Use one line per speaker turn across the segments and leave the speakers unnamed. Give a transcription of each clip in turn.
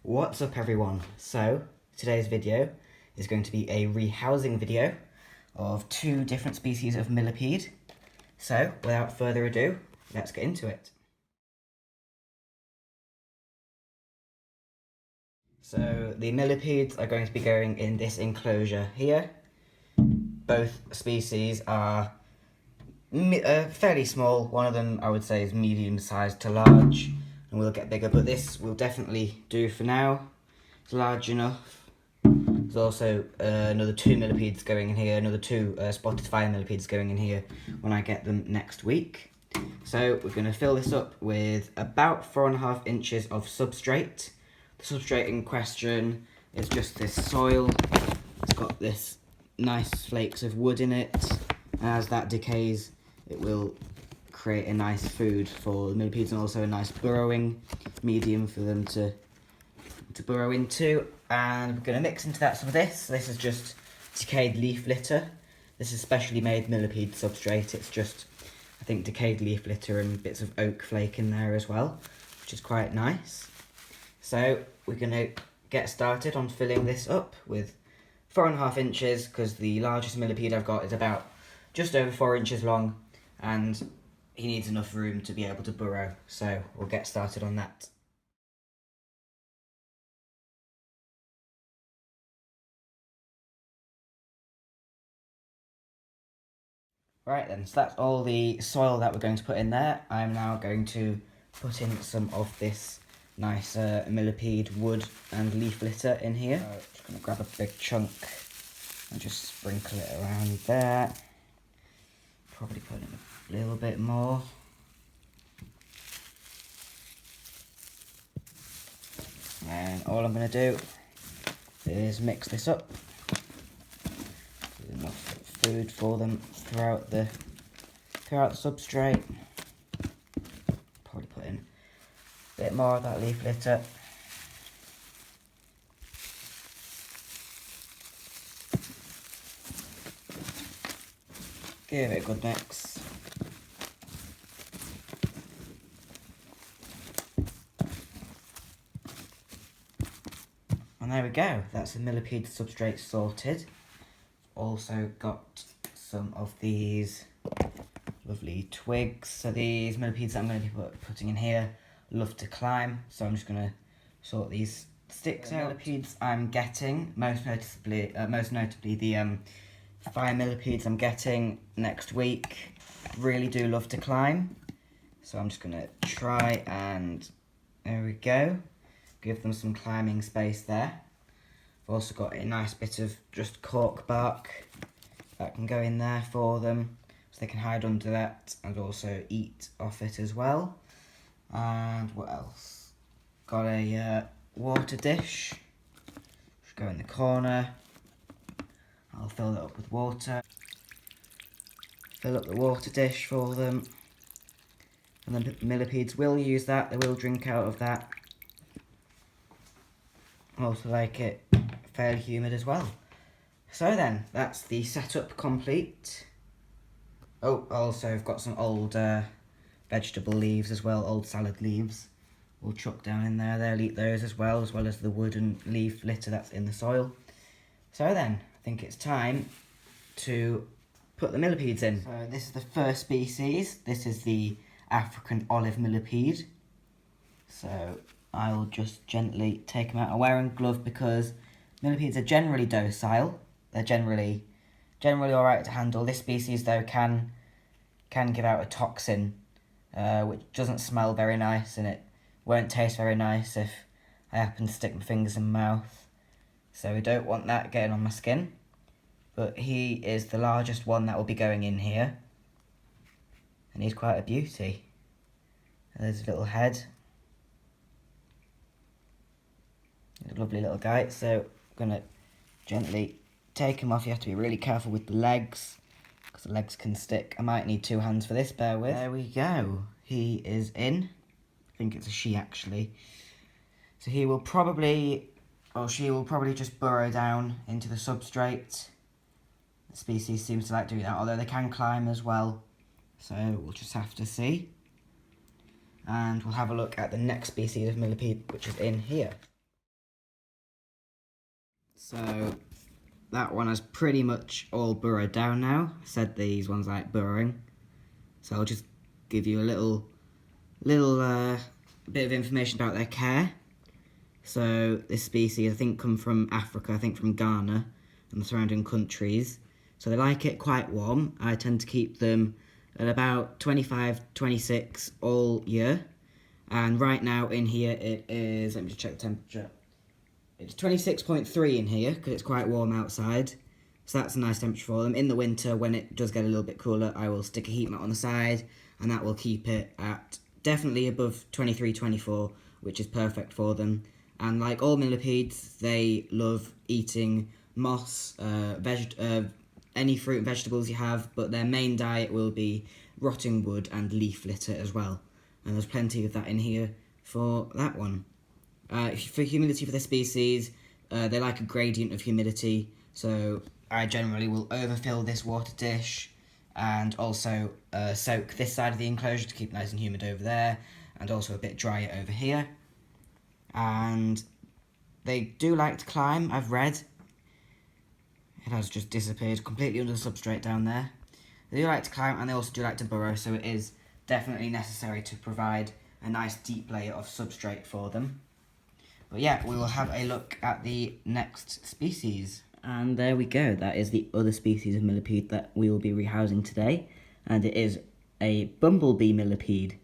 What's up everyone? So today's video is going to be a rehousing video of two different species of millipede. So without further ado, let's get into it. So the millipedes are going to be going in this enclosure here. Both species are fairly small. One of them I would say is medium sized to large, and will get bigger, but this will definitely do for now. It's large enough. There's also another two millipedes going in here, another two spotted fire millipedes going in here when I get them next week. So we're going to fill this up with about 4.5 inches of substrate. The substrate in question is just this soil. It's got this nice flakes of wood in it. As that decays, it will create a nice food for the millipedes and also a nice burrowing medium for them to burrow into. And we're going to mix into that some of this. This is just decayed leaf litter. This is specially made millipede substrate. It's just, I think, decayed leaf litter and bits of oak flake in there as well, which is quite nice. So we're going to get started on filling this up with 4.5 inches, because the largest millipede I've got is about just over 4 inches long, and he needs enough room to be able to burrow. So we'll get started on that. Right then, so that's all the soil that we're going to put in there. I'm now going to put in some of this nice millipede wood and leaf litter in here. So just going to grab a big chunk and just sprinkle it around there. Probably put in a little bit more. And all I'm going to do is mix this up. There's enough food for them throughout the substrate. Probably put in a bit more of that leaf litter. Give it a good mix. And there we go, that's the millipede substrate sorted. Also got some of these lovely twigs. So these millipedes that I'm going to be putting in here love to climb, so I'm just going to sort these sticks out. Millipedes I'm getting, most notably the fire millipedes I'm getting next week, really do love to climb. So I'm just going to try and, there we go, give them some climbing space there. I've also got a nice bit of just cork bark that can go in there for them, so they can hide under that and also eat off it as well. And what else? Got a water dish, should go in the corner. I'll fill that up with water. Fill up the water dish for them. And the millipedes will use that, they will drink out of that. Also like it fairly humid as well. So then, that's the setup complete. Oh, also I've got some old vegetable leaves as well, old salad leaves. We'll chuck down in there, they'll eat those as well as the wood and leaf litter that's in the soil. So then, I think it's time to put the millipedes in. So this is the first species. This is the African olive millipede. So I'll just gently take them out. I'm wearing a glove because millipedes are generally docile. They're generally alright to handle. This species though can give out a toxin which doesn't smell very nice, and it won't taste very nice if I happen to stick my fingers in my mouth. So we don't want that getting on my skin. But he is the largest one that will be going in here. And he's quite a beauty. There's a little head. A lovely little guy. So I'm going to gently take him off. You have to be really careful with the legs, because the legs can stick. I might need 2 hands for this, bear with. There we go. He is in. I think it's a she actually. So he will probably, or she will probably just burrow down into the substrate. The species seems to like doing that, although they can climb as well. So we'll just have to see. And we'll have a look at the next species of millipede, which is in here. So that one is pretty much all burrowed down now. I said these ones like burrowing. So I'll just give you a little bit of information about their care. So this species, I think, come from Africa, I think from Ghana and the surrounding countries. So they like it quite warm. I tend to keep them at about 25, 26 all year. And right now in here it is, let me just check the temperature. It's 26.3 in here because it's quite warm outside. So that's a nice temperature for them. In the winter, when it does get a little bit cooler, I will stick a heat mat on the side and that will keep it at definitely above 23, 24, which is perfect for them. And like all millipedes, they love eating moss, any fruit and vegetables you have, but their main diet will be rotting wood and leaf litter as well. And there's plenty of that in here for that one. For humidity for this species, they like a gradient of humidity, so I generally will overfill this water dish and also soak this side of the enclosure to keep nice and humid over there, and also a bit drier over here. And they do like to climb, I've read. It has just disappeared completely under the substrate down there. They do like to climb and they also do like to burrow, so it is definitely necessary to provide a nice deep layer of substrate for them. But yeah, we will have a look at the next species. And there we go, that is the other species of millipede that we will be rehousing today. And it is a bumblebee millipede.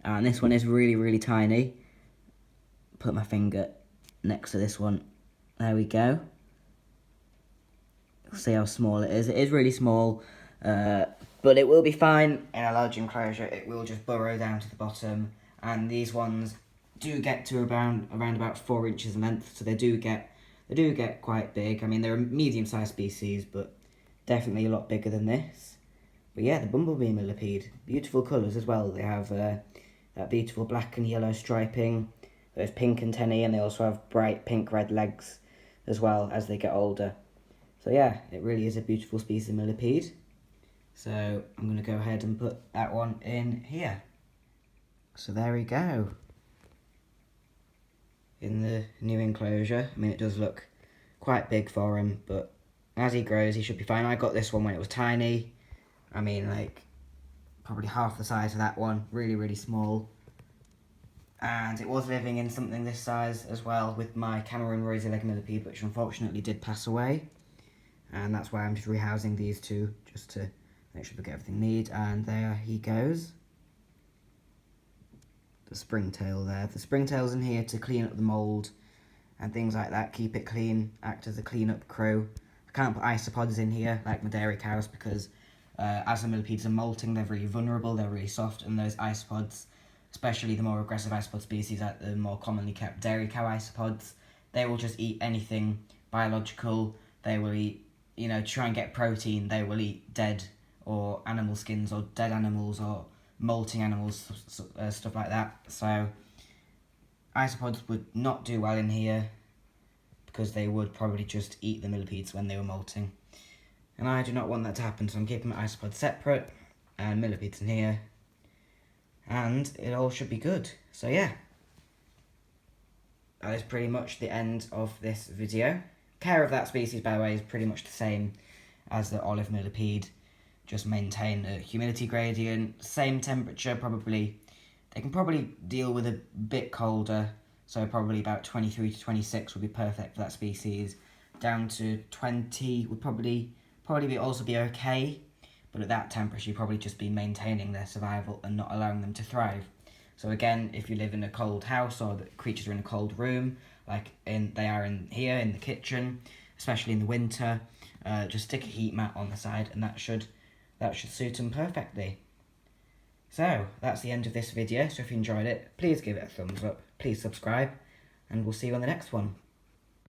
And this one is really, really tiny. Put my finger next to this one. There we go. See how small it is. It is really small, but it will be fine in a large enclosure. It will just burrow down to the bottom. And these ones do get to around about 4 inches in length, so they do get quite big. I mean, they're a medium-sized species, but definitely a lot bigger than this. But yeah, the bumblebee millipede, beautiful colours as well. They have that beautiful black and yellow striping, those pink antennae, and they also have bright pink-red legs as well as they get older. So yeah, it really is a beautiful species of millipede. So I'm going to go ahead and put that one in here. So there we go. In the new enclosure. I mean, it does look quite big for him, but as he grows, he should be fine. I got this one when it was tiny. I mean, like, probably half the size of that one. Really, really small. And it was living in something this size as well with my Cameroon rosy leg millipede, which unfortunately did pass away. And that's why I'm just rehousing these two, just to make sure we get everything neat. And there he goes. The springtail there. The springtail's in here to clean up the mould and things like that, keep it clean, act as a clean-up crew. I can't put isopods in here, like my dairy cows, because as the millipedes are molting, they're really vulnerable, they're really soft, and those isopods, especially the more aggressive isopod species, like the more commonly kept dairy cow isopods, they will just eat anything biological. They will eat, to try and get protein, they will eat dead or animal skins or dead animals or molting animals, stuff like that. So isopods would not do well in here because they would probably just eat the millipedes when they were molting. And I do not want that to happen, so I'm keeping my isopods separate and millipedes in here. And it all should be good. So yeah, that is pretty much the end of this video. Care of that species, by the way, is pretty much the same as the olive millipede. Just maintain a humidity gradient, same temperature, probably. They can probably deal with a bit colder, so probably about 23 to 26 would be perfect for that species. Down to 20 would probably also be okay, but at that temperature you'd probably just be maintaining their survival and not allowing them to thrive. So again, if you live in a cold house or the creatures are in a cold room, like they are in here in the kitchen, especially in the winter, just stick a heat mat on the side and that should suit them perfectly. So, that's the end of this video, so if you enjoyed it, please give it a thumbs up, please subscribe, and we'll see you on the next one.